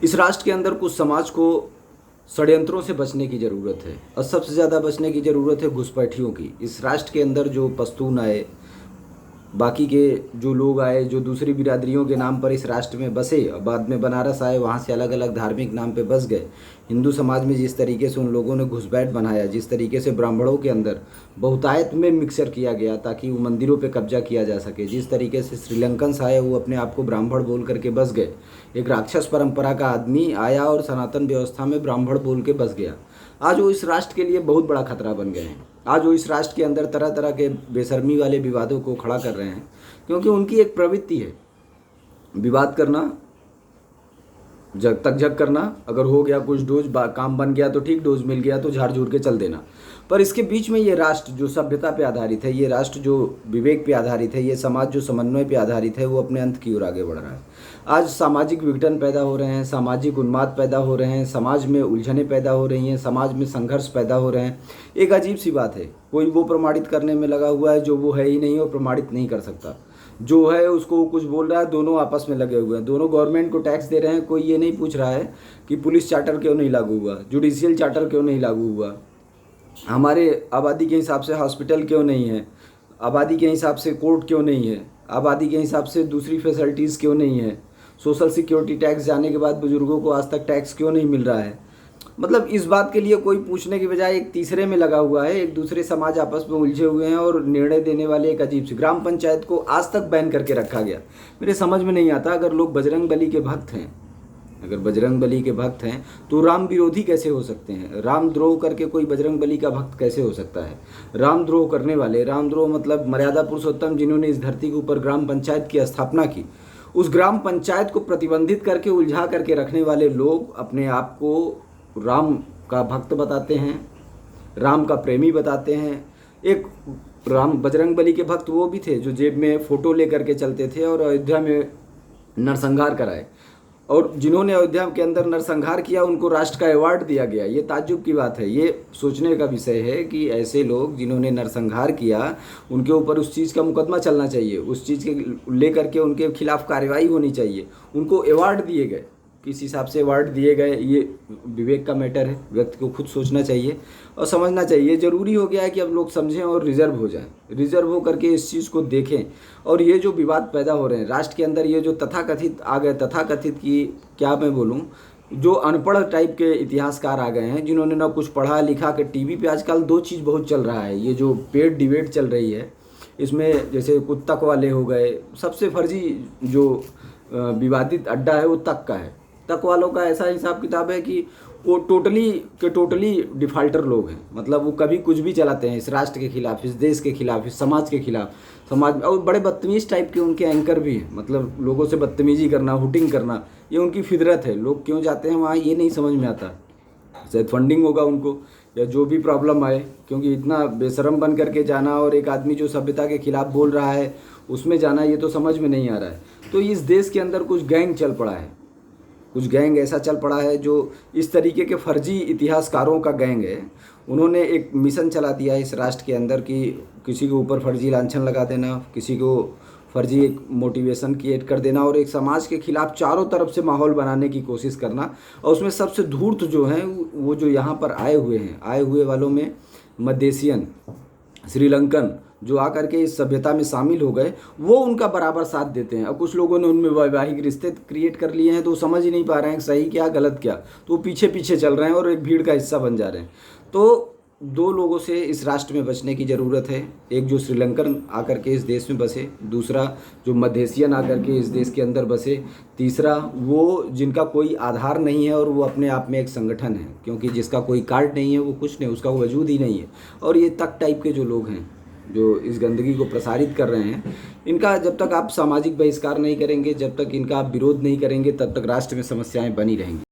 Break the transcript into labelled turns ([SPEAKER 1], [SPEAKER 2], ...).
[SPEAKER 1] इस राष्ट्र के अंदर कुछ समाज को षड्यंत्रों से बचने की ज़रूरत है और सबसे ज़्यादा बचने की ज़रूरत है घुसपैठियों की। इस राष्ट्र के अंदर जो पश्तून आए, बाकी के जो लोग आए जो दूसरी बिरादरियों के नाम पर इस राष्ट्र में बसे और बाद में बनारस आए, वहाँ से अलग अलग धार्मिक नाम पे बस गए। हिंदू समाज में जिस तरीके से उन लोगों ने घुसपैठ बनाया, जिस तरीके से ब्राह्मणों के अंदर बहुतायत में मिक्सर किया गया ताकि वो मंदिरों पे कब्जा किया जा सके, जिस तरीके से श्रीलंकन्स आए वो अपने आप को ब्राह्मण बोल करके बस गए। एक राक्षस परंपरा का आदमी आया और सनातन व्यवस्था में ब्राह्मण बोल के बस गया। आज वो इस राष्ट्र के लिए बहुत बड़ा खतरा बन गए हैं। आज वो इस राष्ट्र के अंदर तरह तरह के बेशर्मी वाले विवादों को खड़ा कर रहे हैं, क्योंकि उनकी एक प्रवृत्ति है विवाद करना, जग तक जग करना। अगर हो गया कुछ डोज, काम बन गया तो ठीक, डोज मिल गया तो झाड़ झूड़ के चल देना। पर इसके बीच में ये राष्ट्र जो सभ्यता पे आधारित है, ये राष्ट्र जो विवेक पे आधारित है, ये समाज जो समन्वय पे आधारित है, वो अपने अंत की ओर आगे बढ़ रहा है। आज सामाजिक विघटन पैदा हो रहे हैं, सामाजिक उन्माद पैदा हो रहे हैं, समाज में उलझने पैदा हो रही हैं, समाज में संघर्ष पैदा हो रहे हैं। एक अजीब सी बात है, कोई वो प्रमाणित करने में लगा हुआ है जो वो है ही नहीं और प्रमाणित नहीं कर सकता। जो है उसको वो कुछ बोल रहा है, दोनों आपस में लगे हुए हैं, दोनों गवर्नमेंट को टैक्स दे रहे हैं। कोई ये नहीं पूछ रहा है कि पुलिस चार्टर क्यों नहीं लागू हुआ, जुडिशियल चार्टर क्यों नहीं लागू हुआ, हमारे आबादी के हिसाब से हॉस्पिटल क्यों नहीं है, आबादी के हिसाब से कोर्ट क्यों नहीं है, आबादी के हिसाब से दूसरी फैसिलिटीज़ क्यों नहीं है, सोशल सिक्योरिटी टैक्स जाने के बाद बुजुर्गों को आज तक टैक्स क्यों नहीं मिल रहा है। मतलब इस बात के लिए कोई पूछने की बजाय एक तीसरे में लगा हुआ है, एक दूसरे समाज आपस में उलझे हुए हैं और निर्णय देने वाले एक अजीब सी ग्राम पंचायत को आज तक बैन करके रखा गया। मेरे समझ में नहीं आता, अगर लोग बजरंग बली के भक्त हैं, अगर बजरंग बली के भक्त हैं तो राम विरोधी कैसे हो सकते हैं? राम द्रोह करके कोई बजरंग बली का भक्त कैसे हो सकता है? राम द्रोह करने वाले, राम द्रोह मतलब मर्यादा पुरुषोत्तम जिन्होंने इस धरती के ऊपर ग्राम पंचायत की स्थापना की, उस ग्राम पंचायत को प्रतिबंधित करके उलझा करके रखने वाले लोग अपने आप को राम का भक्त बताते हैं, राम का प्रेमी बताते हैं। एक राम बजरंग बली के भक्त वो भी थे जो जेब में फ़ोटो लेकर के चलते थे और अयोध्या में नरसंहार कराए, और जिन्होंने अयोध्या के अंदर नरसंहार किया उनको राष्ट्र का अवार्ड दिया गया। ये ताज्जुब की बात है, ये सोचने का विषय है कि ऐसे लोग जिन्होंने नरसंहार किया उनके ऊपर उस चीज़ का मुकदमा चलना चाहिए, उस चीज़ के लेकर के उनके खिलाफ कार्रवाई होनी चाहिए, उनको अवार्ड दिए गए। किस हिसाब से अवार्ड दिए गए ये विवेक का मैटर है, व्यक्ति को खुद सोचना चाहिए और समझना चाहिए। ज़रूरी हो गया है कि अब लोग समझें और रिजर्व हो जाएं, रिजर्व हो करके इस चीज़ को देखें। और ये जो विवाद पैदा हो रहे हैं राष्ट्र के अंदर, ये जो तथाकथित आ गए, तथाकथित की क्या मैं बोलूँ, जो अनपढ़ टाइप के इतिहासकार आ गए हैं जिन्होंने ना कुछ पढ़ा लिखा के। टीवी पे आजकल दो चीज़ बहुत चल रहा है, ये जो पेड डिबेट चल रही है, इसमें जैसे कुछ तक वाले हो गए। सबसे फर्जी जो विवादित अड्डा है वो तक का है। तक वालों का ऐसा हिसाब किताब है कि वो टोटली डिफ़ाल्टर लोग हैं। मतलब वो कभी कुछ भी चलाते हैं इस राष्ट्र के खिलाफ, इस देश के खिलाफ, इस समाज के खिलाफ, समाज और बड़े बदतमीज़ टाइप के उनके एंकर भी हैं। मतलब लोगों से बदतमीजी करना, हुटिंग करना, ये उनकी फितरत है। लोग क्यों जाते हैं वहाँ ये नहीं समझ में आता। शायद फंडिंग होगा उनको या जो भी प्रॉब्लम आए, क्योंकि इतना बेशरम बन करके जाना और एक आदमी जो सभ्यता के खिलाफ बोल रहा है उसमें जाना, ये तो समझ में नहीं आ रहा है। तो इस देश के अंदर कुछ गैंग चल पड़ा है, कुछ गैंग ऐसा चल पड़ा है जो इस तरीके के फर्जी इतिहासकारों का गैंग है। उन्होंने एक मिशन चला दिया है इस राष्ट्र के अंदर कि किसी के ऊपर फर्जी लांछन लगा देना, किसी को फर्जी एक मोटिवेशन क्रिएट कर देना और एक समाज के खिलाफ चारों तरफ से माहौल बनाने की कोशिश करना। और उसमें सबसे धूर्त जो हैं वो जो यहाँ पर आए हुए हैं, आए हुए वालों में मध्येशियन, श्रीलंकन जो आकर के इस सभ्यता में शामिल हो गए, वो उनका बराबर साथ देते हैं। और कुछ लोगों ने उनमें वैवाहिक रिश्ते क्रिएट कर लिए हैं तो वो समझ ही नहीं पा रहे हैं सही क्या गलत क्या, तो वो पीछे पीछे चल रहे हैं और एक भीड़ का हिस्सा बन जा रहे हैं। तो दो लोगों से इस राष्ट्र में बचने की ज़रूरत है, एक जो श्रीलंकन आकर के इस देश में बसे, दूसरा जो मध्येशियन आकर के इस देश के अंदर बसे, तीसरा वो जिनका कोई आधार नहीं है और वो अपने आप में एक संगठन है, क्योंकि जिसका कोई कार्ड नहीं है वो कुछ नहीं, उसका वजूद ही नहीं है। और ये तक टाइप के जो लोग हैं जो इस गंदगी को प्रसारित कर रहे हैं, इनका जब तक आप सामाजिक बहिष्कार नहीं करेंगे, जब तक इनका आप विरोध नहीं करेंगे, तब तक राष्ट्र में समस्याएं बनी रहेंगी।